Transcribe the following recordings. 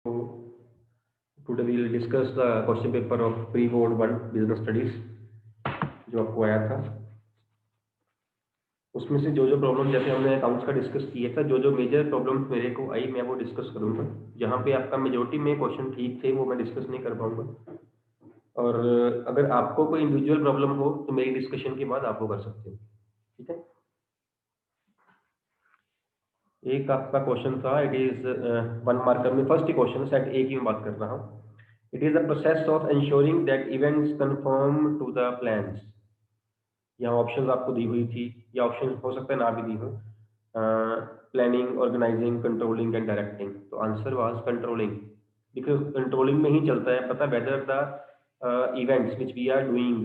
So today we will discuss the question paper of pre-board 1 business studies जो आपको आया था। उसमें से जो प्रॉब्लम जैसे हमने अकाउंट्स का डिस्कस किया था, जो मेजर प्रॉब्लम्स मेरे को आई मैं वो डिस्कस करूंगा। जहाँ पे आपका मेजोरिटी में क्वेश्चन ठीक थे वो मैं डिस्कस नहीं कर पाऊंगा, और अगर आपको कोई इंडिविजुअल प्रॉब्लम हो तो मेरी डिस्कशन के बाद आप वो कर सकते हो। ठीक है। एक आपका क्वेश्चन था, इट इज 1 मार्कर में फर्स्ट क्वेश्चन सेट ए की मैं बात कर रहा हूँ। It is the process of ensuring that events confirm to the plans. यहाँ ऑप्शंस आपको दी हुई थी, या ऑप्शन हो सकता है ना भी दी हो। Planning, organising, controlling and directing. तो answer was controlling, because controlling में ही चलता है पता weather the events which we are doing,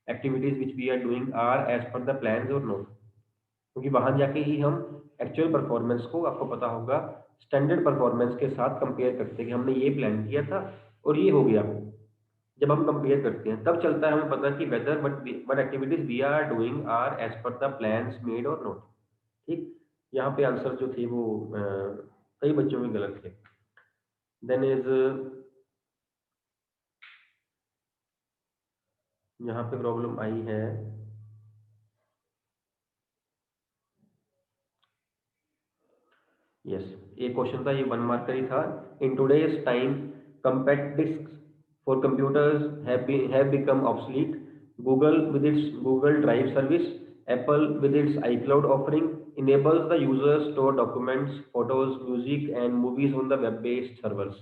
activities which we are doing are as per the plans or not. क्योंकि वहां जाके ही हम एक्चुअल परफॉर्मेंस को, आपको पता होगा, स्टैंडर्ड परफॉर्मेंस के साथ कंपेयर करते हैं कि हमने ये प्लान किया था और ये हो गया। जब हम कंपेयर करते हैं तब चलता है हमें पता कि weather what activities we are doing are as per the plans made और नॉट। ठीक। यहाँ पे आंसर जो थे वो कई बच्चों में गलत थे। देन इज यहाँ पे प्रॉब्लम आई है, यस, ये क्वेश्चन था, ये 1 मार्कर ही था। In today's time compact disks for computers have become obsolete. Google with its Google Drive service, Apple with its iCloud offering enables the user store documents, photos, music and movies on the web-based servers.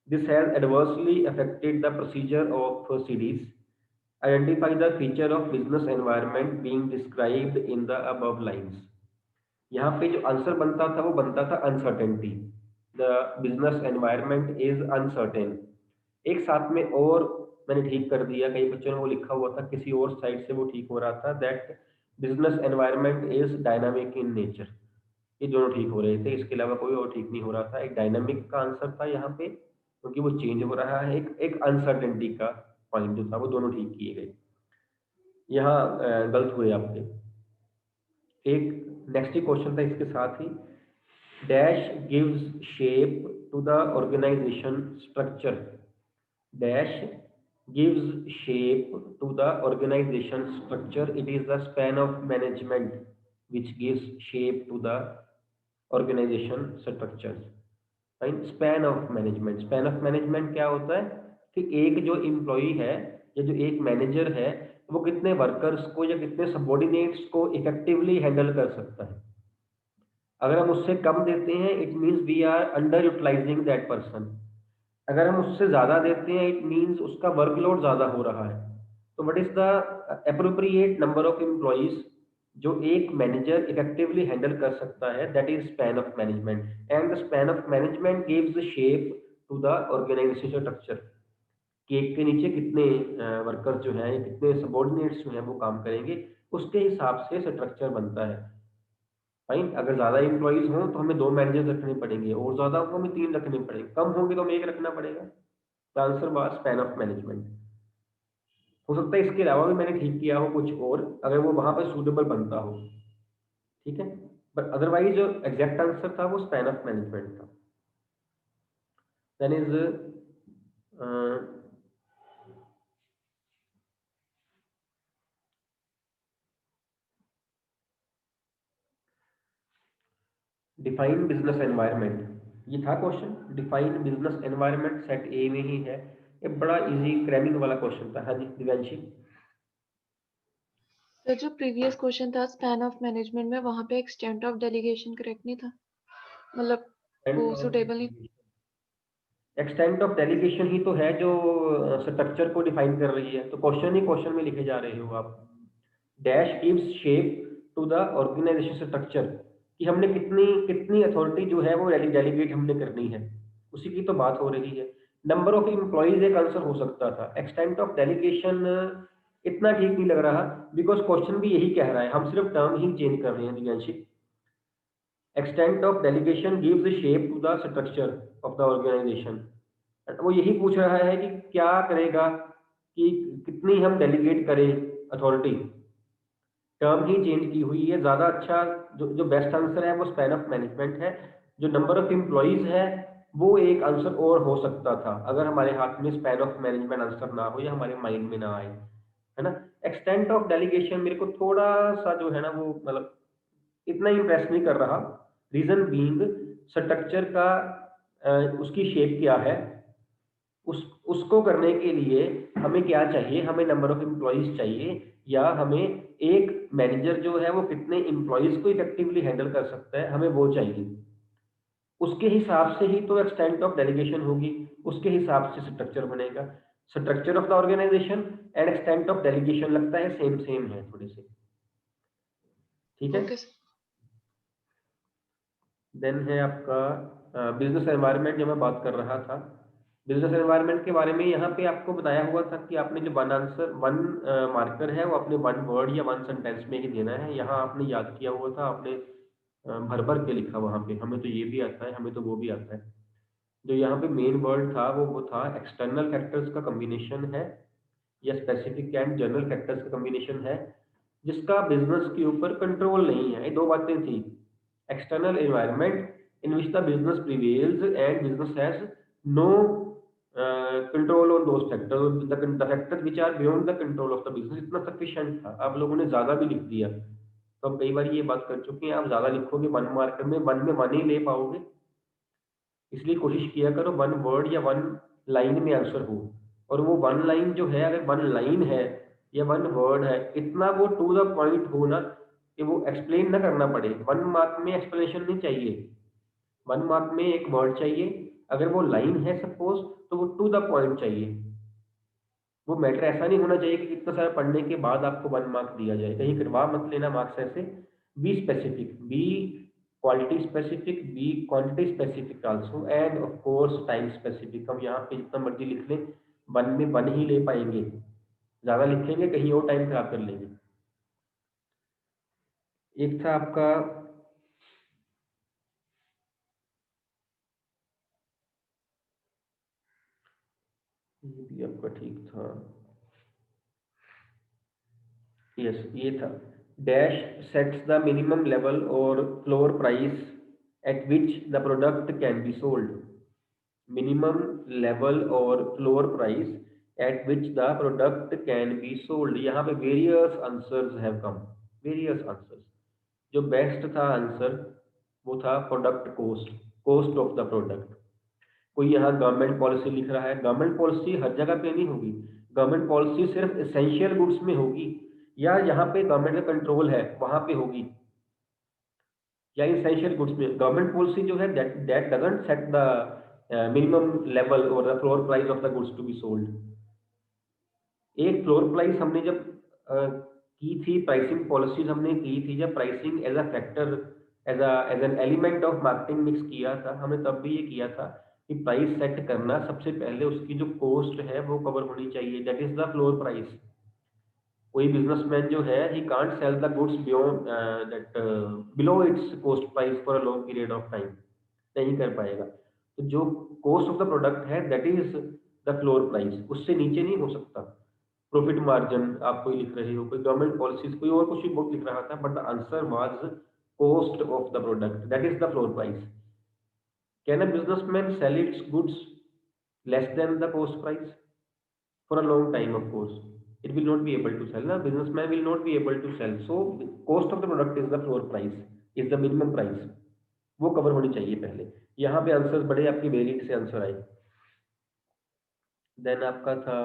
This has adversely affected the procedure of CDs. Identify the feature of business environment being described in the above lines. यहाँ पे जो answer बनता था वो बनता था uncertainty. The business environment is uncertain. एक साथ में और मैंने ठीक कर दिया, कई बच्चों ने वो लिखा हुआ था किसी और साइड से वो ठीक हो रहा था, that business environment is dynamic in nature. ये दोनों ठीक हो रहे थे, इसके अलावा कोई और ठीक नहीं हो रहा था। एक डायनामिक का आंसर था यहाँ पे क्योंकि वो चेंज हो रहा है, एक अनसर्टेनिटी का पॉइंट जो था वो दोनों ठीक किए गए। यहाँ गलत हुए आपके। एक नेक्स्ट क्वेश्चन था इसके साथ ही, dash gives shape to the organisation structure. Dash gives shape to the organization structure. It is the span of management which gives shape to the organization structure. Right, span of management. Span of management क्या होता है कि एक जो employee है या जो एक मैनेजर है वो कितने वर्कर्स को या कितने सबॉर्डिनेट्स को इफेक्टिवली हैंडल कर सकता है। अगर हम उससे कम देते हैं it means we are underutilising that person. अगर हम उससे ज्यादा देते हैं इट मीन्स उसका वर्कलोड ज्यादा हो रहा है। तो what is the appropriate number of employees जो एक मैनेजर इफेक्टिवली हैंडल कर सकता है, that is span of management. And the span of management gives shape to the organisation structure कि एक के नीचे कितने वर्कर्स जो हैं, कितने सबॉर्डिनेट्स जो हैं वो काम करेंगे, उसके हिसाब से स्ट्रक्चर बनता है। फाइन, अगर ज्यादा एम्प्लॉइज हों तो हमें 2 मैनेजर रखने पड़ेंगे, और ज्यादा हो हमें 3 रखने पड़ेंगे, कम होंगे तो हमें 1 रखना पड़ेगा। तो answer bar span of management. हो सकता है इसके अलावा भी मैंने ठीक किया हो कुछ और, अगर वो वहां पर सूटेबल बनता हो। ठीक है, बट अदरवाइज जो एग्जैक्ट आंसर था वो स्पैन ऑफ मैनेजमेंट था। Then is define business environment. ये था question, define business environment, set A में ही है। ये बड़ा इजी क्रैमिंग वाला क्वेश्चन था। हाँ जी दिव्यांशी। सर जो प्रीवियस क्वेश्चन था स्पैन ऑफ मैनेजमेंट में, वहां पे एक्सटेंट ऑफ डेलीगेशन करेक्ट नहीं था, मतलब वो सुटेबल नहीं। एक्सटेंट ऑफ डेलीगेशन ही तो है जो स्ट्रक्चर को डिफाइन कर रही है, तो क्वेश्चन ही क्वेश्चन में लिखे जा रहे हो आप। Dash gives shape to the organisation structure, कि हमने कितनी कितनी अथॉरिटी जो है वो डेलीगेट हमने करनी है, उसी की तो बात हो रही है। नंबर ऑफ एम्प्लॉइज एक आंसर हो सकता था, एक्सटेंट ऑफ डेलीगेशन इतना ठीक नहीं लग रहा, बिकॉज क्वेश्चन भी यही कह रहा है, हम सिर्फ टर्म ही चेंज कर रहे हैं Divyanshi. Extent of delegation gives shape to the structure of the organisation. वो यही पूछ रहा है कि क्या करेगा, कि कितनी हम डेलीगेट करें अथॉरिटी। टर्म ही चेंज की हुई है, ज्यादा अच्छा जो बेस्ट आंसर है वो स्पैन ऑफ मैनेजमेंट है। जो नंबर ऑफ एम्प्लॉइज है वो एक आंसर और हो सकता था अगर हमारे हाथ में स्पैन ऑफ मैनेजमेंट आंसर ना हो या हमारे माइंड में ना आए, है ना। एक्सटेंट ऑफ डेलीगेशन मेरे को थोड़ा सा जो है ना वो मतलब इतना इम्प्रेस नहीं कर रहा। रीजन बीइंग स्ट्रक्चर का उसकी शेप क्या है, उस उसको करने के लिए हमें क्या चाहिए, हमें नंबर ऑफ एम्प्लॉइज चाहिए या हमें एक मैनेजर जो है वो कितने एम्प्लॉइज को इफेक्टिवली हैंडल कर सकता है, हमें वो चाहिए। उसके हिसाब से ही तो एक्सटेंट ऑफ डेलीगेशन होगी, उसके हिसाब से स्ट्रक्चर बनेगा। Structure of the organisation and extent of delegation लगता है सेम सेम है थोड़े से, ठीक है। Okay sir. देन है आपका बिजनेस एनवायरनमेंट, जो मैं बात कर रहा था। बिजनेस एनवायरनमेंट के बारे में यहाँ पे आपको बताया हुआ था कि आपने जो वन मार्कर है वो अपने वन वर्ड या वन सेंटेंस में ही देना है। यहाँ आपने याद किया हुआ था, आपने भर भर के लिखा वहाँ पे, हमें तो ये भी आता है, हमें तो वो भी आता है। जो यहाँ पे मेन वर्ड था वो था एक्सटर्नल फैक्टर्स का कम्बिनेशन है या स्पेसिफिक एंड जनरल फैक्टर्स का कम्बिनेशन है जिसका बिजनेस के ऊपर कंट्रोल नहीं है। ये दो बातें थी, external environment in which the business prevails and business has no control on those factors, the factors which are beyond the control of the business. इतना सफिशिएंट था, आप लोगों ने ज्यादा भी लिख दिया। तो हम कई बार ये बात कर चुके हैं, आप ज्यादा लिखोगे वन मार्कर में, वन में वन ही ले पाओगे। इसलिए कोशिश किया करो वन वर्ड या वन लाइन में आंसर हो। और वो वन लाइन जो है, अगर वन लाइन है या वन वर्ड है, इतना वो टू द पॉइंट हो ना कि वो एक्सप्लेन ना करना पड़े। वन मार्क में एक्सप्लेनेशन नहीं चाहिए, वन मार्क में एक वर्ड चाहिए। अगर वो लाइन है सपोज, तो वो टू द पॉइंट चाहिए। वो मैटर ऐसा नहीं होना चाहिए कि इतना सारा पढ़ने के बाद आपको वन मार्क दिया जाए, कहीं करवा मत लेना मार्क्स ऐसे। Be specific, be quality specific, be quantity specific also, and of course time specific. हम यहाँ पे जितना मर्जी लिख लें, वन में वन ही ले पाएंगे, ज्यादा लिखेंगे कहीं और टाइम खराब कर लेंगे। एक था आपका, ये भी आपका ठीक था, यस ये था, dash sets the minimum level or floor price at which the product can be sold. minimum level or floor price at which the product can be sold। यहाँ पे various answers have come, various answers। जो best था answer वो था product cost, cost of the product. कोई यहाँ government policy लिख रहा है, गवर्नमेंट पॉलिसी हर जगह पे नहीं होगी, गवर्नमेंट पॉलिसी सिर्फ एसेंशियल गुड्स में होगी, या यहाँ पे गवर्नमेंट का कंट्रोल है वहां पे होगी, या एसेंशियल गुड्स में। गवर्नमेंट पॉलिसी जो है that that doesn't set the minimum level or the floor price of the goods to be sold. एक फ्लोर प्राइस हमने जब की थी, प्राइसिंग पॉलिसीज हमने की थी जब pricing as a factor, as an element of marketing mix किया था, हमने तब भी ये किया था कि प्राइस सेट करना सबसे पहले उसकी जो कॉस्ट है वो कवर होनी चाहिए, that is the floor price. कोई बिजनेसमैन जो है he can't sell the goods beyond that below it's cost price for a long period of time, नहीं कर पाएगा। तो जो कॉस्ट ऑफ द प्रोडक्ट है that is the floor price, उससे नीचे नहीं हो सकता। प्रॉफिट मार्जिन आप कोई लिख रहे हो, कोई गवर्नमेंट पॉलिसीज, कोई और कुछ भी बहुत लिख रहा था, but the answer was cost of the product, that is the floor price. Can a businessman sell its goods less than the cost price for a long time? Of course it will not be able to sell, a businessman will not be able to sell, so the cost of the product is the floor price, is the minimum price, वो cover होनी चाहिए पहले। यहाँ पे answers बड़े आपके variate से answer आए। देन आपका था,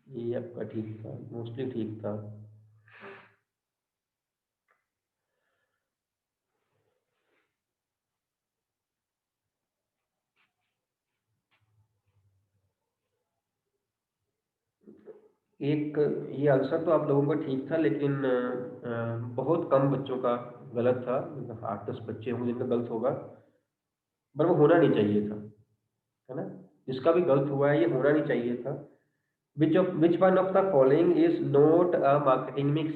ये आपका ठीक था, मोस्टली ठीक था। एक ये आंसर तो आप लोगों का ठीक था, लेकिन बहुत कम बच्चों का गलत था, 8-10 बच्चे होंगे जिनका गलत होगा, पर वो होना नहीं चाहिए था, है ना। जिसका भी गलत हुआ है ये होना नहीं चाहिए था। which one of the following is not a marketing mix?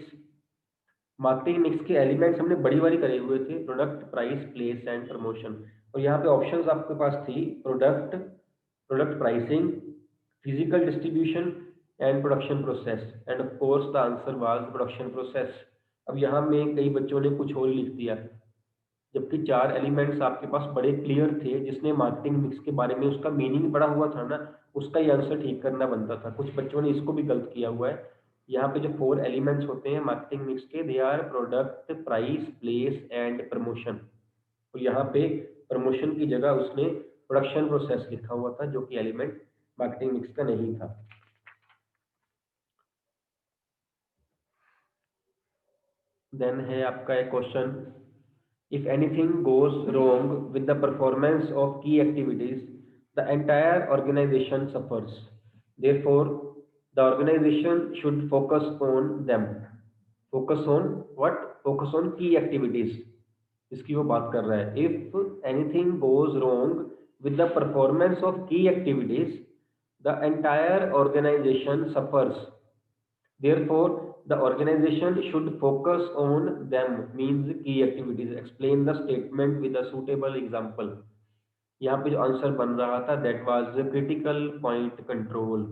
Marketing mix के एलिमेंट्स हमने बड़ी बारी करे हुए थे, product, price, place and promotion. और यहाँ पे ऑप्शंस आपके पास थी product, product pricing, physical distribution and production process, and of course the answer was production process. अब यहाँ में कई बच्चों ने कुछ और लिख दिया, जबकि 4 एलिमेंट्स आपके पास बड़े क्लियर थे, जिसने मार्केटिंग मिक्स के बारे में उसका मीनिंग पढ़ा हुआ था ना, उसका ही आंसर ठीक करना बनता था। कुछ बच्चों ने इसको भी गलत किया हुआ है। यहाँ पे जो 4 एलिमेंट्स होते हैं मार्केटिंग मिक्स के, they are product, price, place and promotion. तो यहाँ पे प्रमोशन की जगह उसने प्रोडक्शन प्रोसेस लिखा हुआ था, जो कि एलिमेंट मार्केटिंग मिक्स का नहीं था। देन है आपका एक question, if anything goes wrong with the performance of key activities, the entire organization suffers. Therefore, the organization should focus on them. Focus on what? Focus on key activities. इसकी वो बात कर रहा है। If anything goes wrong with the performance of key activities, the entire organization suffers. Therefore, the organization should focus on them means key activities. Explain the statement with a suitable example. यहाँ पे जो answer बन रहा था, that was the critical point control,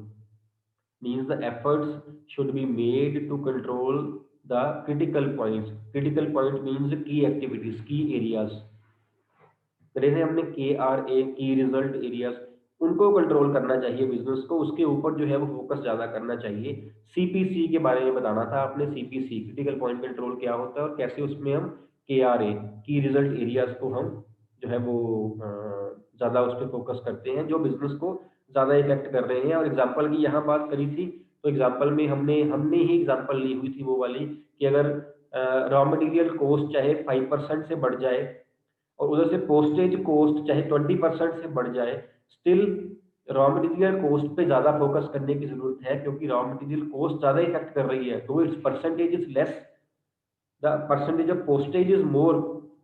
means the efforts should be made to control the critical points. Critical point means key activities, key areas. जैसे हमने KRA की result areas, उनको कंट्रोल करना चाहिए बिजनेस को, उसके ऊपर जो है वो फोकस ज्यादा करना चाहिए। CPC के बारे में बताना था आपने, CPC क्रिटिकल पॉइंट कंट्रोल क्या होता है और कैसे उसमें हम KRA की रिजल्ट एरियाज को हम जो है वो ज्यादा उस पर फोकस करते हैं, जो बिजनेस को ज्यादा इफेक्ट कर रहे हैं। और एग्जाम्पल की यहाँ बात करी थी, तो एग्जाम्पल में हमने हमने ही एग्जाम्पल ली हुई थी वो वाली, कि अगर रॉ मटेरियल कॉस्ट चाहे 5% से बढ़ जाए और उधर से पोस्टेज कॉस्ट चाहे 20% से बढ़ जाए, स्टिल रॉ मटेरियल कॉस्ट पे ज्यादा फोकस करने की जरूरत है, क्योंकि रॉ मटेरियल कॉस्ट ज्यादा इफेक्ट कर रही है। तो it's percentage is less, the percentage of postage is more,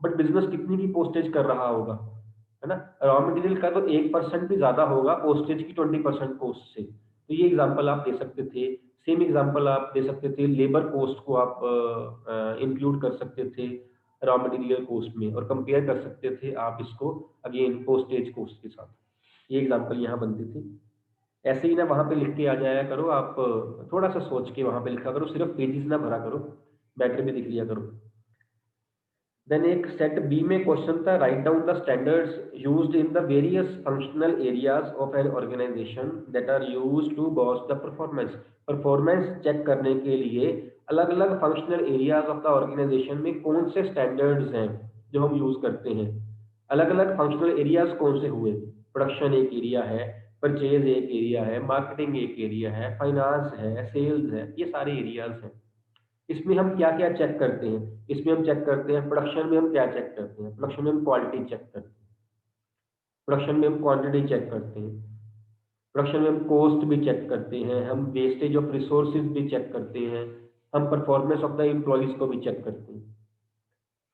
but business कितनी की पोस्टेज कर रहा होगा, है ना? रॉ मटेरियल का तो 1% भी ज्यादा होगा पोस्टेज की 20% कॉस्ट से। तो ये एग्जांपल आप दे सकते थे। सेम एग्जांपल आप दे सकते थे, लेबर कॉस्ट को आप इंक्लूड कर सकते थे रॉ मटेरियल कॉस्ट में, और कंपेयर कर सकते थे आप इसको अगेन पोस्टेज कॉस्ट के साथ। ये एग्जांपल यहाँ बनती थी। ऐसे ही ना वहाँ पे लिख के आ जाया करो आप, थोड़ा सा सोच के वहाँ पे लिखा करो, सिर्फ पेजेस ना भरा करो, बैठ के भी लिख लिया करो। देन एक सेट बी में क्वेश्चन था, write down the standards used in the various functional areas of an organisation that are used to gauge the performance. Performance check करने के लिए अलग अलग functional areas of the organisation में कौन से स्टैंडर्ड्स हैं जो हम यूज करते हैं। अलग अलग फंक्शनल एरियाज कौन से हुए? प्रोडक्शन एक एरिया है, परचेज एक एरिया है, मार्केटिंग एक एरिया है, फाइनेंस है, सेल्स है, ये सारे एरियाज हैं। इसमें हम क्या क्या चेक करते हैं? इसमें हम चेक करते हैं, प्रोडक्शन में हम क्या चेक करते हैं? प्रोडक्शन में हम क्वालिटी चेक करते हैं, प्रोडक्शन में हम क्वांटिटी चेक करते हैं, प्रोडक्शन में हम कॉस्ट भी चेक करते हैं, हम वेस्टेज ऑफ रिसोर्सेज भी चेक करते हैं, हम परफॉर्मेंस ऑफ द एम्प्लॉयज को भी चेक करते हैं।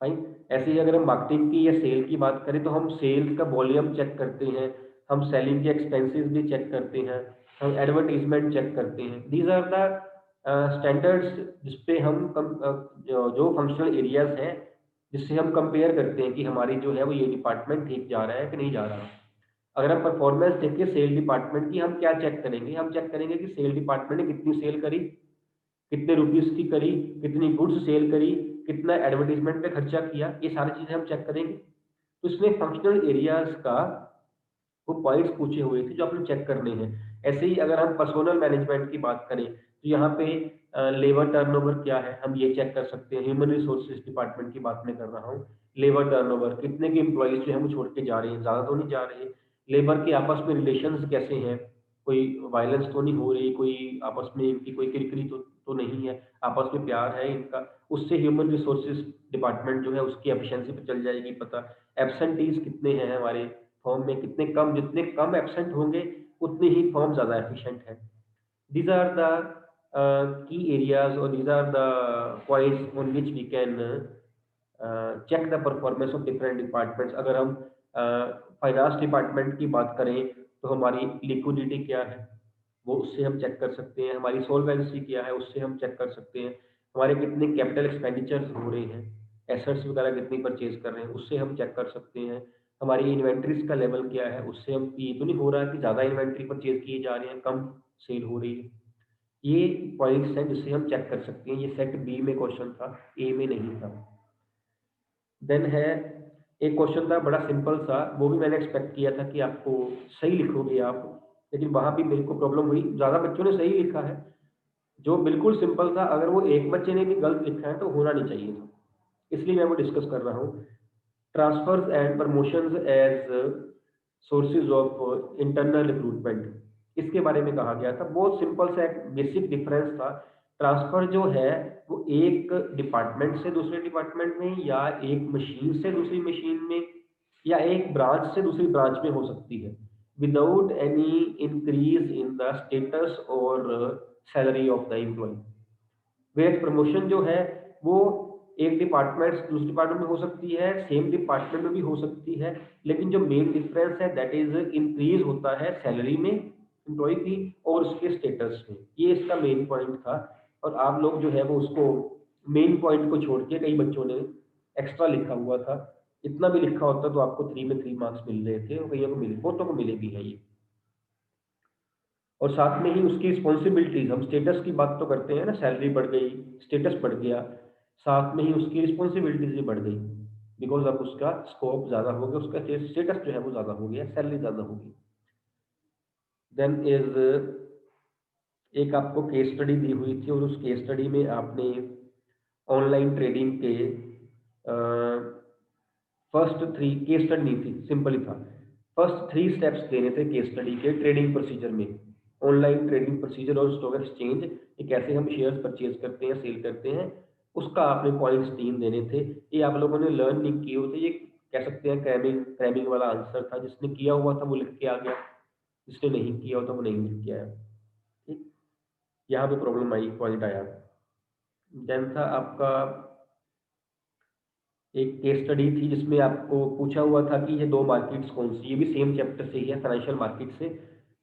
फाइन। ऐसे ही अगर हम मार्केटिंग की या सेल की बात करें, तो हम सेल्स का वॉल्यूम चेक करते हैं, हम सेलिंग के एक्सपेंसेस भी चेक करते हैं, हम एडवर्टीजमेंट चेक करते हैं। दीज आर द स्टैंडर्ड्स जिसपे हम जो फंक्शनल एरियाज हैं, जिससे हम कंपेयर करते हैं कि हमारी जो है वो ये डिपार्टमेंट ठीक जा रहा है कि नहीं जा रहा। अगर हम परफॉर्मेंस देखें सेल डिपार्टमेंट की, हम क्या चेक करेंगे? हम चेक करेंगे कि सेल डिपार्टमेंट ने कितनी सेल करी, कितने रुपीस की करी, कितनी गुड्स सेल करी, कितना एडवर्टीजमेंट पे खर्चा किया, ये सारी चीजें हम चेक करेंगे। तो इसमें फंक्शनल एरियाज का वो पॉइंट्स पूछे हुए थे जो आपने चेक करने हैं। ऐसे ही अगर हम पर्सोनल मैनेजमेंट की बात करें, तो यहाँ पे लेबर टर्नओवर क्या है, हम ये चेक कर सकते हैं। ह्यूमन रिसोर्सेज डिपार्टमेंट की बात मैं कर रहा हूँ। लेबर टर्नओवर, कितने के एम्प्लॉयज जो है वो छोड़ के जा रहे हैं, ज्यादा तो नहीं जा रहे। लेबर के आपस में रिलेशंस कैसे हैं, कोई वायलेंस तो नहीं हो रही, कोई आपस में इनकी कोई किरकिरी तो नहीं है, आपस में प्यार है इनका। उससे ह्यूमन रिसोर्सेज डिपार्टमेंट जो है उसकी एफिशिएंसी पे चल जाएगी पता। एब्सेंटीज कितने हैं हमारे फॉर्म में, कितने कम, जितने कम एब्सेंट होंगे उतने ही फॉर्म ज़्यादा एफिशिएंट है। These are the key areas, or these are the points on which we can check the performance of different departments. अगर हम फाइनेंस डिपार्टमेंट की बात करें, तो हमारी लिक्विडिटी क्या है वो उससे हम चेक कर सकते हैं, हमारी सोल्वेंसी क्या है उससे हम चेक कर सकते हैं, हमारे कितने कैपिटल एक्सपेंडिचर्स हो रहे हैं, एसेट्स वगैरह कितनी परचेज कर रहे हैं उससे हम चेक कर सकते हैं, हमारी इन्वेंट्रीज का लेवल क्या है उससे हम, ये तो नहीं हो रहा है कि ज़्यादा इन्वेंट्री परचेज किए जा रहे हैं, कम सेल हो रही है। ये पॉइंट्स हैं जिससे हम चेक कर सकते हैं। ये सेट बी में क्वेश्चन था, ए में नहीं था। देन है एक क्वेश्चन था बड़ा सिंपल सा, वो भी मैंने एक्सपेक्ट किया था कि आपको सही लिखोगे आप, लेकिन वहाँ भी मेरे को प्रॉब्लम हुई, ज़्यादा बच्चों ने सही लिखा है। जो बिल्कुल सिंपल था, अगर वो एक बच्चे ने भी गलत लिखा है तो होना नहीं चाहिए था, इसलिए मैं वो डिस्कस कर रहा हूँ। Transfers and promotions as sources of internal recruitment, इसके बारे में कहा गया था। बहुत सिंपल सा एक बेसिक डिफरेंस था। ट्रांसफर जो है वो एक डिपार्टमेंट से दूसरे डिपार्टमेंट में, या एक मशीन से दूसरी मशीन में, या एक ब्रांच से दूसरी ब्रांच में हो सकती है, without any increase in the status or salary of the employee. Wage promotion जो है वो एक डिपार्टमेंट से दूसरे डिपार्टमेंट में हो सकती है, सेम डिपार्टमेंट में भी हो सकती है, लेकिन जो मेन डिफरेंस है दैट इज इंक्रीज होता है सैलरी में एम्प्लॉय की और उसके स्टेटस में। ये इसका मेन पॉइंट था। और आप लोग जो है वो उसको मेन पॉइंट को छोड़ के कई बच्चों ने एक्स्ट्रा लिखा हुआ था। इतना भी लिखा होता तो आपको 3 में 3 मार्क्स मिल रहे थे, और कईयों को मिले, बहुतों को मिले भी हैं ये। और साथ में ही उसकी रिस्पॉन्सिबिलिटीज, हम स्टेटस की बात तो करते हैं ना, सैलरी बढ़ गई, स्टेटस बढ़ गया, साथ में ही उसकी रिस्पॉन्सिबिलिटीज भी बढ़ गई, बिकॉज अब उसका स्कोप ज़्यादा हो गया, उसका स्टेटस जो है वो ज़्यादा हो गया, सैलरी ज़्यादा होगी। देन इज एक आपको केस स्टडी दी हुई थी, और उस केस स्टडी में आपने ऑनलाइन ट्रेडिंग के फर्स्ट 3 केस स्टडी नहीं थी, सिंपल ही था। फर्स्ट 3 स्टेप्स देने थे केस स्टडी के ट्रेडिंग प्रोसीजर में। ऑनलाइन ट्रेडिंग प्रोसीजर और स्टॉक एक्सचेंज, ये कैसे हम शेयर्स परचेज करते हैं, सेल करते हैं, उसका आपने पॉइंट्स 3 देने थे। ये आप लोगों ने लर्न नहीं किए होते, ये कह सकते हैं क्रैमिंग क्रैमिंग वाला आंसर था। जिसने किया हुआ था वो लिख के आ गया, जिसने नहीं किया होता वो नहीं लिख के आया। ठीक, यहाँ पे प्रॉब्लम आई, पॉइंट आया। देन था आपका एक केस स्टडी थी जिसमें आपको पूछा हुआ था कि ये 2 मार्केट्स कौन सी, ये भी सेम चैप्टर से ही है, फाइनेंशियल मार्केट से।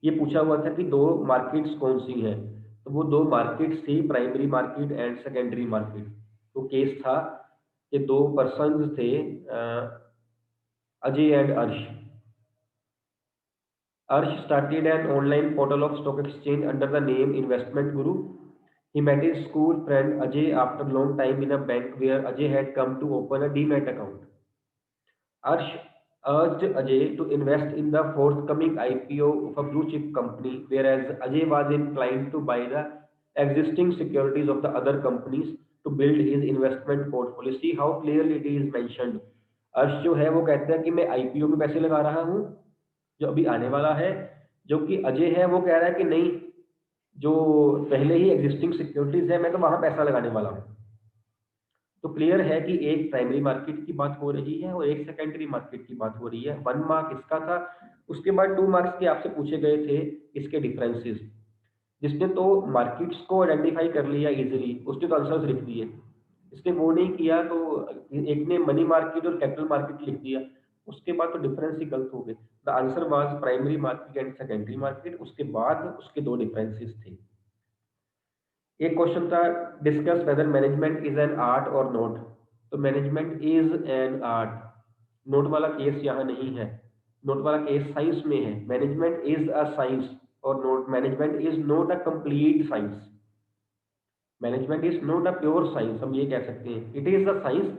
ये पूछा हुआ था कि 2 मार्केट्स कौन सी हैं, तो वो 2 मार्केट्स थी, primary market and secondary market. तो केस था कि 2 पर्सन्स थे, अजय एंड अर्श। Arsh started an online portal of stock exchange under the name Investment Guru. He met his school friend Ajay after a long time in a bank where Ajay had come to open a demat account. Arsh urged Ajay to invest in the forthcoming IPO of a blue chip company, whereas Ajay was inclined to buy the existing securities of the other companies to build his investment portfolio. See how clearly it is mentioned. अर्श जो है वो कहता है कि मैं IPO में पैसे लगा रहा हूँ जो अभी आने वाला है, जो कि अजय है वो कह रहा है कि नहीं, जो पहले ही एग्जिस्टिंग सिक्योरिटीज है मैं तो वहां पैसा लगाने वाला हूँ। तो क्लियर है कि एक प्राइमरी मार्केट की बात हो रही है और एक सेकेंडरी मार्केट की बात हो रही है। 1 मार्क इसका था। उसके बाद 2 मार्क्स के आपसे पूछे गए थे इसके डिफरेंसेस। जिसने तो मार्केट्स को आइडेंटिफाई कर लिया इजीली उसने तो आंसर्स लिख दिए, इसने वो नहीं किया तो एक ने मनी मार्केट और कैपिटल मार्केट लिख दिया, उसके बाद तो डिफरेंस ही गलत हो गए। The answer was primary market and secondary market, उसके बाद उसके 2 डिफरेंसेस थे। एक क्वेश्चन था discuss whether management is an art और नोट। तो management is an art, note वाला केस यहाँ नहीं है, नोट वाला केस साइंस में है। मैनेजमेंट इज अ साइंस और note management is not a complete science. Management is not a pure science, हम ये कह सकते हैं it is a science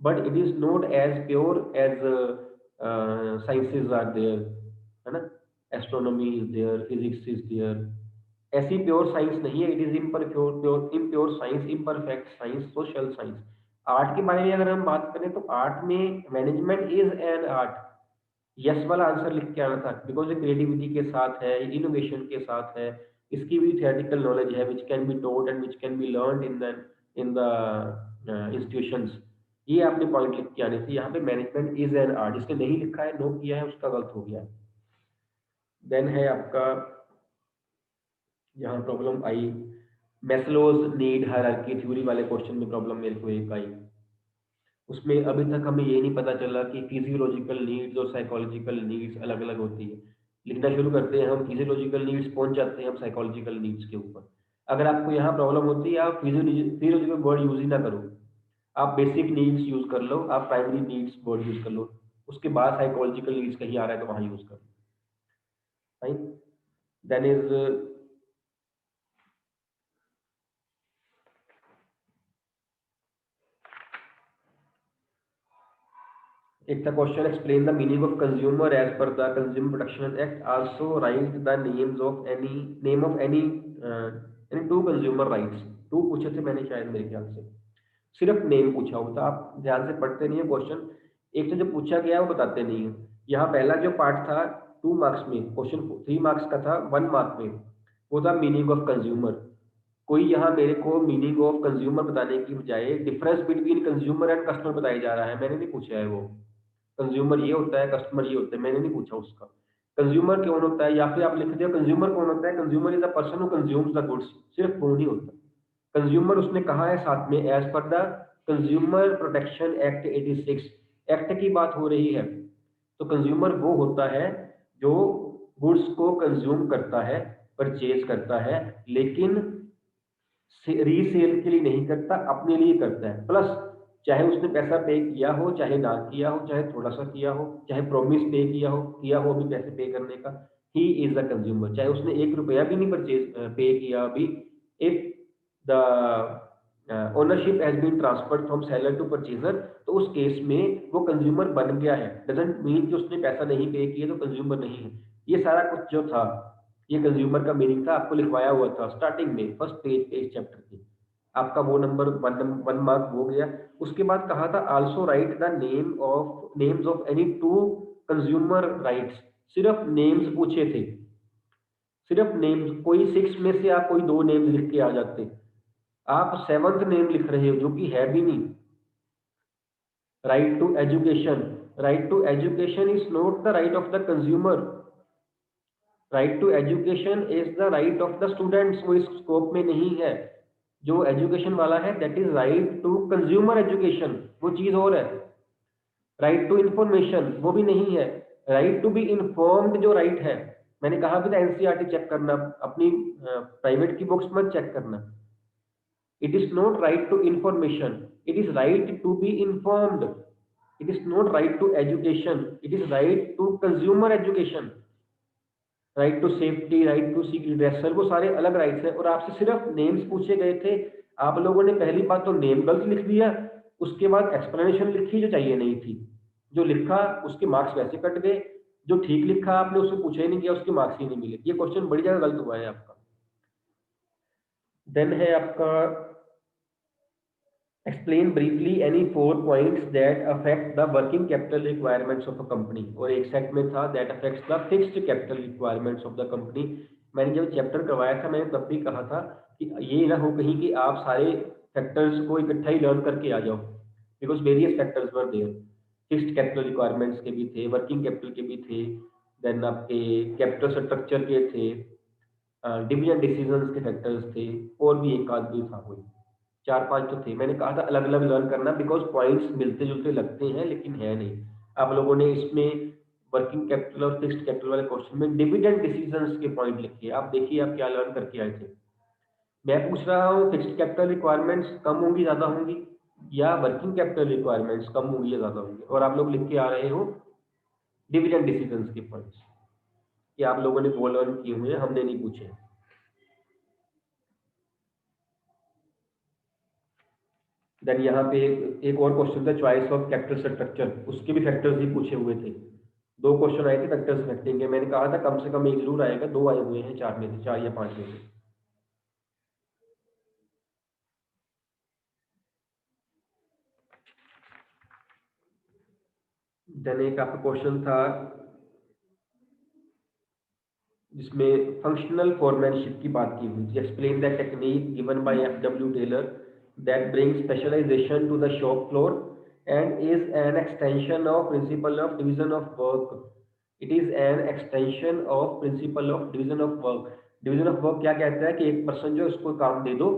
but it is not as pure as sciences are there, है ना। Astronomy is there, physics is there, ऐसी pure science नहीं है। It is impure pure impure science, imperfect science, social science. Art के बारे में अगर हम बात करें तो आर्ट में management is an art, yes वाला आंसर लिख के आना था, बिकॉज ये क्रिएटिविटी के साथ है, इनोवेशन के साथ है, इसकी भी थियोरेटिकल नॉलेज है which can be taught and which can be learn in the institutions. ये आपने पॉइंट लिख के आने थे। यहाँ पे मैनेजमेंट इज एन आर्ट, जिसने नहीं लिखा है, नो किया है, उसका गलत हो गया। देन है आपका यहाँ प्रॉब्लम आई मैस्लोज नीड हायरार्की थ्योरी वाले क्वेश्चन में प्रॉब्लम मेरे को एक आई। उसमें अभी तक हमें ये नहीं पता चला कि फिजियोलॉजिकल नीड्स और साइकोलॉजिकल नीड्स अलग अलग होती है। लिखना शुरू करते हैं हम फिजियोलॉजिकल नीड्स, पहुंच जाते हैं हम साइकोलॉजिकल नीड्स के ऊपर। अगर आपको यहाँ प्रॉब्लम होती है आप फिजियोलॉजिकल वर्ड यूज ही ना करो, आप बेसिक नीड्स यूज कर लो, आप प्राइमरी नीड्स वर्ड यूज कर लो, उसके बाद साइकोलॉजिकल नीड्स कहीं आ रहा है तो वहां यूज कर लो। फाइन। देन इज एक था question, explain the meaning of consumer as per the consumer protection act, also write the names of any name of any two consumer rights. Two पूछे थे मैंने शायद, मेरे ख्याल से सिर्फ नेम पूछा हुआ था, आप ध्यान से पढ़ते नहीं है क्वेश्चन, एक से जो पूछा गया है वो बताते नहीं है। यहाँ पहला जो पार्ट था 2 मार्क्स में, क्वेश्चन 3 मार्क्स का था, 1 मार्क में वो था मीनिंग ऑफ कंज्यूमर। कोई यहाँ मेरे को मीनिंग ऑफ कंज्यूमर बताने की बजाय difference between consumer and customer बताया जा रहा है, मैंने नहीं पूछा है वो। कंज्यूमर ये होता है, कस्टमर ये होता है, मैंने नहीं पूछा उसका। कंज्यूमर कौन होता है, या फिर आप लिख दो कंज्यूमर कौन होता है, consumer is the person who consumes the goods, सिर्फ वो नहीं होता। कंज्यूमर उसने कहा है साथ में, as per the consumer protection act 86, act की बात हो रही है। तो कंज्यूमर वो होता है जो गुड्स को कंज्यूम करता है, परचेज करता है, लेकिन रीसेल के लिए नहीं करता, अपने लिए करता है। प्लस चाहे उसने पैसा पे किया हो, चाहे ना किया हो, चाहे थोड़ा सा किया हो, चाहे प्रॉमिस पे किया हो अभी पैसे पे करने का, ही इज द कंज्यूमर। चाहे उसने 1 रुपया भी नहीं परचेज पे किया अभी, if the ownership has been transferred from seller to purchaser, तो उस केस में वो कंज्यूमर बन गया है। डजंट मीन कि उसने पैसा नहीं पे किया तो कंज्यूमर नहीं है। ये सारा कुछ जो था, ये कंज्यूमर का मीनिंग था, आपको लिखवाया हुआ था स्टार्टिंग में फर्स्ट पेज पे इस चैप्टर के। आपका वो नंबर 1 मार्क हो गया। उसके बाद कहा था also write the names of any two consumer rights, सिर्फ नेम्स पूछे थे, सिर्फ नेम्स। कोई 6 में से आप कोई 2 नेम्स लिख के आ जाते, आप 7th नेम लिख रहे हो जो कि है भी नहीं। Right to education, right to education is not the right of the consumer, right to education is the right of the students, वो इस स्कोप में नहीं है। जो एजुकेशन वाला है that is right to consumer education, वो चीज और है। राइट टू इंफॉर्मेशन वो भी नहीं है। राइट टू बी इन्फॉर्म्ड जो राइट है, मैंने कहा भी था एनसीईआरटी चेक करना, अपनी प्राइवेट की बुक्स मत चेक करना। It is not right to information, it is right to be informed. It is not right to education, it is right to consumer education. Right to safety, right to seek redressal, वो सारे अलग rights हैं। और आपसे सिर्फ names पूछे गए थे, आप लोगों ने पहली बात तो नेम गलत लिख दिया, उसके बाद एक्सप्लेनेशन लिखी जो चाहिए नहीं थी। जो लिखा उसके मार्क्स वैसे कट गए, जो ठीक लिखा आपने उससे पूछा ही नहीं गया, उसके मार्क्स ही नहीं मिले। ये क्वेश्चन बड़ी जगह गलत हुआ है आपका। देन है आपका explain briefly any 4 points that affect the working capital requirements of a company, और एक सेट में था that affects the fixed capital requirements of the company। मैंने जब चैप्टर करवाया था मैंने तब भी कहा था कि ये ना हो कहीं कि आप सारे फैक्टर्स को इकट्ठा ही लर्न करके आ जाओ, because various factors were there. Fixed capital requirements के भी थे, वर्किंग कैपिटल के भी थे, देन आपके कैपिटल स्ट्रक्चर के थे, डिविजन डिसीजंस के फैक्टर्स थे, और भी एक आध भी था कोई 4-5 तो थे। मैंने कहा था अलग अलग लर्न करना, बिकॉज पॉइंट्स मिलते जुलते लगते हैं लेकिन है नहीं। आप लोगों ने इसमें वर्किंग कैपिटल और फिक्स्ड कैपिटल वाले क्वेश्चन में डिविडेंड डिसीजंस के पॉइंट लिखे, आप देखिए आप क्या लर्न करके आए थे। मैं पूछ रहा हूँ फिक्स्ड कैपिटल रिक्वायरमेंट्स कम होंगी ज्यादा होंगी, या वर्किंग कैपिटल रिक्वायरमेंट्स कम होंगी या ज्यादा होंगी, और आप लोग लिख के आ रहे हो डिविडेंड डिसीजंस के पॉइंट्स, कि आप लोगों ने वो लर्न किए हुए हैं, हमने नहीं पूछे। देन यहाँ पे एक और क्वेश्चन था चॉइस ऑफ कैपिटल स्ट्रक्चर, उसके भी फैक्टर्स ही पूछे हुए थे। 2 क्वेश्चन आए थे फैक्टर्स इफेक्टिंग के, मैंने कहा था कम से कम एक जरूर आएगा, 2 आए हुए हैं 4 में से, 4 या 5 में से। देन एक आपका क्वेश्चन था जिसमें फंक्शनल फोरमैनशिप की बात की हुई थी। Explain the technique given by F.W. Taylor that brings specialisation to the shop floor and is an extension of principle of division of work. It is an extension of principle of division of work. Division of work क्या कहता है कि एक person जो उसको काम दे दो,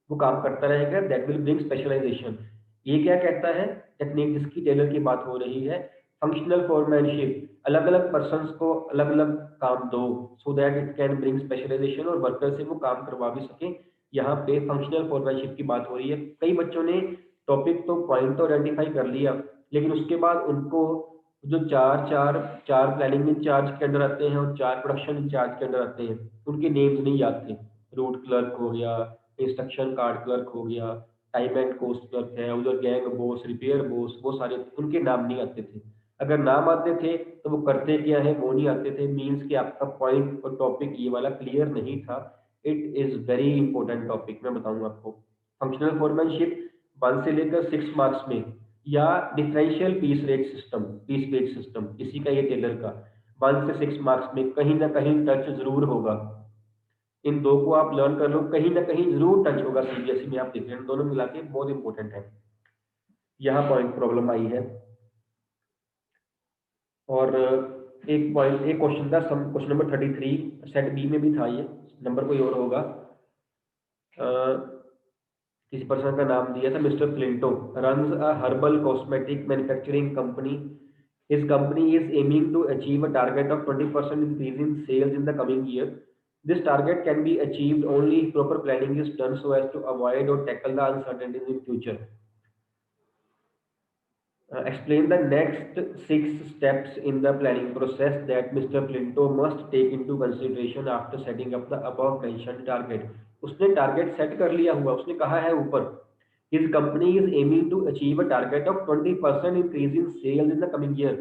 वो काम करता रहेगा, दैट विल ब्रिंग स्पेशलाइजेशन। ये क्या कहता है टेक्निक जिसकी टेलर की बात हो रही है, फंक्शनल फोरमैनशिप, अलग अलग पर्सन को अलग अलग काम दो, so that it can bring specialisation, और वर्कर से वो काम करवा भी सके। यहाँ पे फंक्शनल फोरमैनशिप की बात हो रही है। कई बच्चों ने टॉपिक तो पॉइंट तो आइडेंटिफाई कर लिया, लेकिन उसके बाद उनको जो चार प्लानिंग इंचार्ज के अंडर आते हैं और 4 प्रोडक्शन इंचार्ज के अंडर आते हैं, उनके नेम्स नहीं याद थे। रूट क्लर्क हो गया, इंस्ट्रक्शन कार्ड क्लर्क हो गया, टाइम एंड कॉस्ट क्लर्क है, उधर गैंग बॉस, रिपेयर बॉस, वो सारे उनके नाम नहीं आते थे। अगर नाम आते थे तो वो करते क्या है वो नहीं आते थे, मीन्स कि आपका पॉइंट और टॉपिक ये वाला क्लियर नहीं था। It is very important topic, मैं बताऊंगा आपको। फंक्शनल फोरमैनशिप 1 से लेकर 6 मार्क्स में, या डिफरेंशियल पीस रेट सिस्टम इसी का ये टेलर का 1 से 6 मार्क्स में कहीं ना कहीं टच जरूर होगा। इन दो को आप लर्न कर लो, कहीं ना कहीं जरूर टच होगा सीबीएसई में, आप देख रहे हैं दोनों मिला के बहुत इंपॉर्टेंट है। यहाँ पॉइंट प्रॉब्लम आई है। और एक पॉइंट, एक क्वेश्चन था, क्वेश्चन नंबर 33 सेट बी में भी था, ये नंबर कोई और होगा। अ, किसी पर्सन का नाम दिया था mister Flinto, runs a herbal cosmetic manufacturing company. His company is aiming to achieve a target of 20% increase in sales in the coming year. This target can be achieved only if proper planning is done so as to avoid or tackle the uncertainties in future. Explain the next 6 steps in the planning process that Mr. Flinto must take into consideration after setting up the above mentioned target. उसने target set कर लिया हुआ, उसने कहा है ऊपर his company is aiming to achieve a target of 20% increase in sales in the coming year.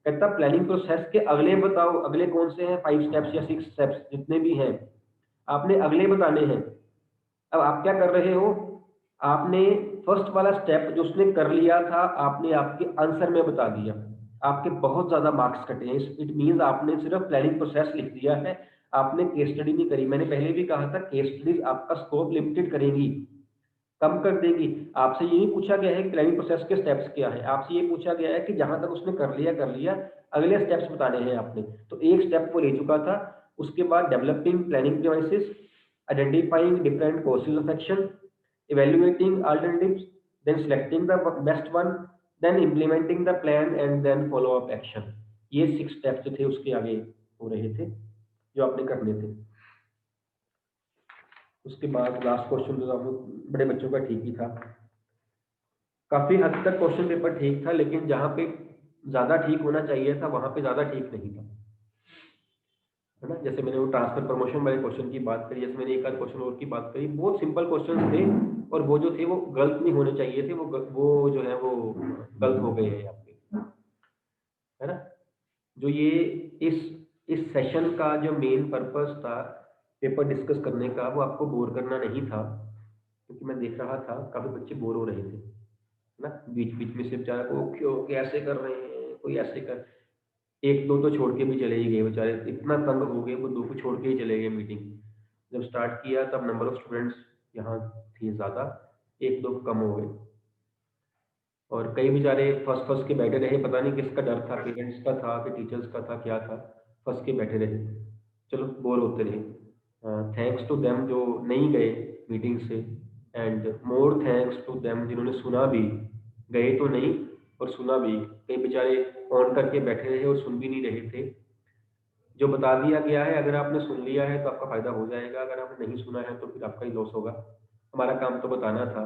कहता planning process के अगले बताओ, अगले कौन से हैं 5 स्टेप्स या 6 स्टेप्स जितने भी हैं, आपने अगले बताने हैं। अब आप क्या कर रहे हो, आपने फर्स्ट वाला स्टेप जो उसने कर लिया था आपने आपके आंसर में बता दिया, आपके बहुत ज्यादा मार्क्स कटे हैं। इट मींस आपने सिर्फ प्लानिंग प्रोसेस लिख दिया है, आपने केस स्टडी नहीं करी। मैंने पहले भी कहा था केस स्टडीज आपका स्कोप लिमिटेड करेंगी, कम कर देगी। आपसे ये नहीं पूछा गया है कि प्लानिंग प्रोसेस के स्टेप्स क्या है, आपसे ये पूछा गया है कि जहां तक उसने कर लिया अगले स्टेप्स बताने हैं आपने। तो एक स्टेप वो ले चुका था। उसके बाद developing planning devices, identifying different courses of action, evaluating alternatives, then selecting the best one, then implementing the plan and then follow up action। ये 6 स्टेप्स थे उसके आगे हो रहे थे जो आपने करने थे। उसके बाद लास्ट क्वेश्चन जो था वो बड़े बच्चों का ठीक ही था, काफी हद तक क्वेश्चन पेपर ठीक था, लेकिन जहाँ पे ज्यादा ठीक होना चाहिए था वहां पे ज्यादा ठीक नहीं था, है ना। जैसे मैंने वो ट्रांसफर प्रमोशन वाले क्वेश्चन की बात करी, जैसे मैंने एक आध क्वेश्चन और की बात करी, बहुत सिंपल क्वेश्चन थे और वो जो थे वो गलत नहीं होने चाहिए थे, वो जो है वो गलत हो गए हैं आपके, है ना। जो ये इस इस सेशन का जो मेन पर्पस था पेपर डिस्कस करने का, वो आपको बोर करना नहीं था, क्योंकि मैं देख रहा था काफी बच्चे बोर हो रहे थे, है ना। बीच बीच में से बेचारा को क्यों कैसे कर रहे हैं, कोई ऐसे कर, एक दो तो छोड़ के भी चले ही गए बेचारे, इतना तंग हो गए वो दो को छोड़ के ही चले गए मीटिंग। जब स्टार्ट किया तब नंबर ऑफ स्टूडेंट्स यहाँ थे ज़्यादा, एक दो कम हो गए, और कई बेचारे फंस फंस के बैठे रहे, पता नहीं किसका डर था, पेरेंट्स का था कि टीचर्स का था, क्या था, फंस के बैठे रहे, चलो बोर होते रहे। थैंक्स टू देम जो नहीं गए मीटिंग से, and more thanks to them जिन्होंने सुना भी, गए तो नहीं और सुना भी। कई बेचारे ऑन करके बैठे रहे और सुन भी नहीं रहे थे। जो बता दिया गया है अगर आपने सुन लिया है तो आपका फायदा हो जाएगा, अगर आपने नहीं सुना है तो फिर आपका ही लॉस होगा। हमारा काम तो बताना था।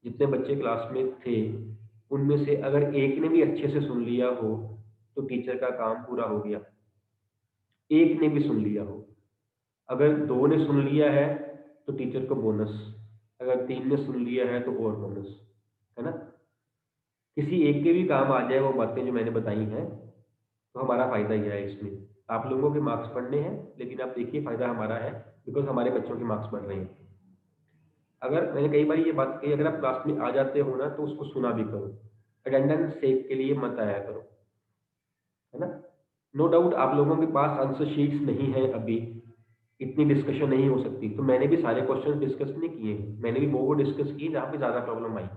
जितने बच्चे क्लास में थे उनमें से अगर एक ने भी अच्छे से सुन लिया हो तो टीचर का काम पूरा हो गया, एक ने भी सुन लिया हो। अगर दो ने सुन लिया है तो टीचर को बोनस, अगर तीन ने सुन लिया है तो और बोनस, है ना। किसी एक के भी काम आ जाए वो बातें जो मैंने बताई हैं तो हमारा फायदा ही है इसमें। आप लोगों के मार्क्स बढ़ने हैं, लेकिन आप देखिए फायदा हमारा है, बिकॉज हमारे बच्चों के मार्क्स बढ़ रहे हैं। अगर मैंने कई बार ये बात कही, अगर आप क्लास में आ जाते हो ना तो उसको सुना भी करो, अटेंडेंस सेक के लिए मत आया करो, है ना। नो डाउट आप लोगों के पास आंसर शीट्स नहीं है अभी, इतनी डिस्कशन नहीं हो सकती, तो मैंने भी सारे क्वेश्चन डिस्कस नहीं किए हैं, मैंने भी वो डिस्कस किए जहाँ पे ज़्यादा प्रॉब्लम आई।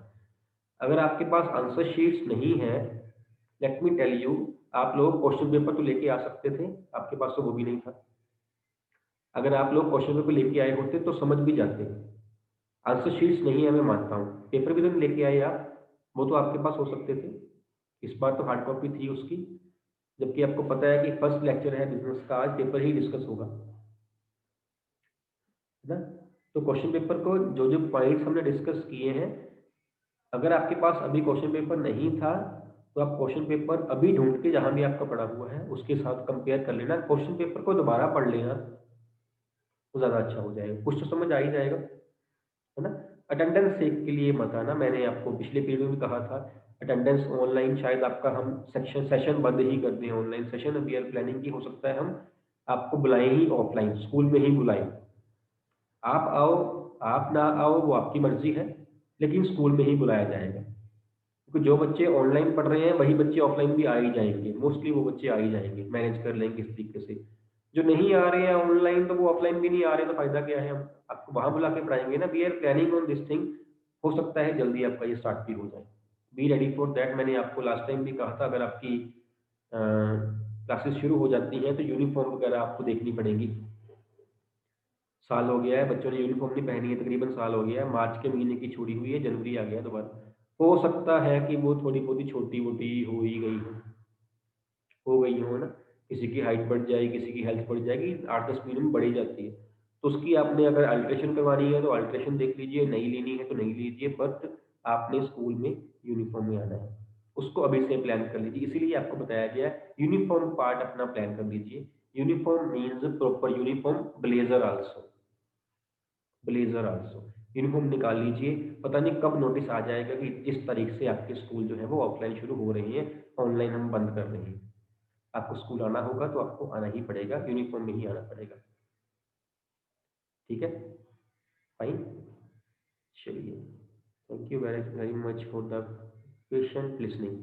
अगर आपके पास आंसर शीट्स नहीं है, लेट मी टेल यू, आप लोग क्वेश्चन पेपर तो लेके आ सकते थे, आपके पास तो वो भी नहीं था। अगर आप लोग क्वेश्चन पेपर लेके आए होते तो समझ भी जाते। आंसर शीट्स नहीं है मैं मानता हूँ, पेपर भी तो नहीं लेके आए आप, वो तो आपके पास हो सकते थे। इस बार तो हार्ड कॉपी थी उसकी, जबकि आपको पता है कि फर्स्ट लेक्चर है बिजनेस का, आज पेपर ही डिस्कस होगा, है ना। तो क्वेश्चन पेपर को जो जो पॉइंट्स हमने डिस्कस किए हैं, अगर आपके पास अभी क्वेश्चन पेपर नहीं था तो आप क्वेश्चन पेपर अभी ढूंढ के जहां भी आपका पड़ा हुआ है उसके साथ कंपेयर कर लेना, क्वेश्चन पेपर को दोबारा पढ़ लेना, तो ज़्यादा अच्छा हो जाएगा, कुछ तो समझ आ ही जाएगा, है ना। अटेंडेंस सेक के लिए मत आना, मैंने आपको पिछले पीरियड में भी कहा था। अटेंडेंस ऑनलाइन शायद आपका हम सेशन बंद ही कर दें, online session we are planning की, हो सकता है हम आपको बुलाएं ही ऑफलाइन, स्कूल में ही बुलाएं। आप आओ, आप ना आओ वो आपकी मर्जी है, लेकिन स्कूल में ही बुलाया जाएगा। क्योंकि जो बच्चे ऑनलाइन पढ़ रहे हैं वही बच्चे ऑफलाइन भी आ ही जाएंगे, मोस्टली वो बच्चे आ ही जाएंगे, मैनेज कर लेंगे इस तरीके से। जो नहीं आ रहे हैं ऑनलाइन तो वो ऑफलाइन भी नहीं आ रहे, तो फायदा क्या है, हम आपको वहां बुला के पढ़ाएंगे ना। We are planning on this thing, हो सकता है जल्दी आपका ये स्टार्ट भी हो जाए। Be ready for that. मैंने आपको लास्ट टाइम भी कहा था, अगर आपकी क्लासेस शुरू हो जाती हैं तो यूनिफॉर्म वगैरह आपको देखनी पड़ेगी। साल हो गया है, बच्चों ने यूनिफॉर्म नहीं पहनी है, तकरीबन साल हो गया है, मार्च के महीने की छुड़ी हुई है, जनवरी आ गया दोबारा। हो सकता है कि वो थोड़ी बहुत ही छोटी मोटी हो ही गई हो गई हो ना, किसी की हाइट बढ़ जाए, किसी की हेल्थ बढ़ जाएगी, 8-10 महीने में बढ़ ही जाती है। तो उसकी आपने अगर अल्ट्रेशन करवानी है तो अल्ट्रेशन देख लीजिए, नहीं लेनी है तो नहीं लीजिए, बट आपने स्कूल में यूनिफॉर्म में आना है, उसको अभी से प्लान कर लीजिए। इसीलिए आपको बताया गया है यूनिफॉर्म पार्ट अपना प्लान कर लीजिए। Uniform means proper uniform, blazer also, blazer also. Uniform निकाल लीजिए, पता नहीं कब नोटिस आ जाएगा कि इस तारीख से आपके स्कूल जो है वो ऑफलाइन शुरू हो रही है, ऑनलाइन हम बंद कर रहे हैं। आपको स्कूल आना होगा तो आपको आना ही पड़ेगा, यूनिफॉर्म में ही आना पड़ेगा। ठीक है, फाइन, चलिए। Thank you very very much for the patient listening.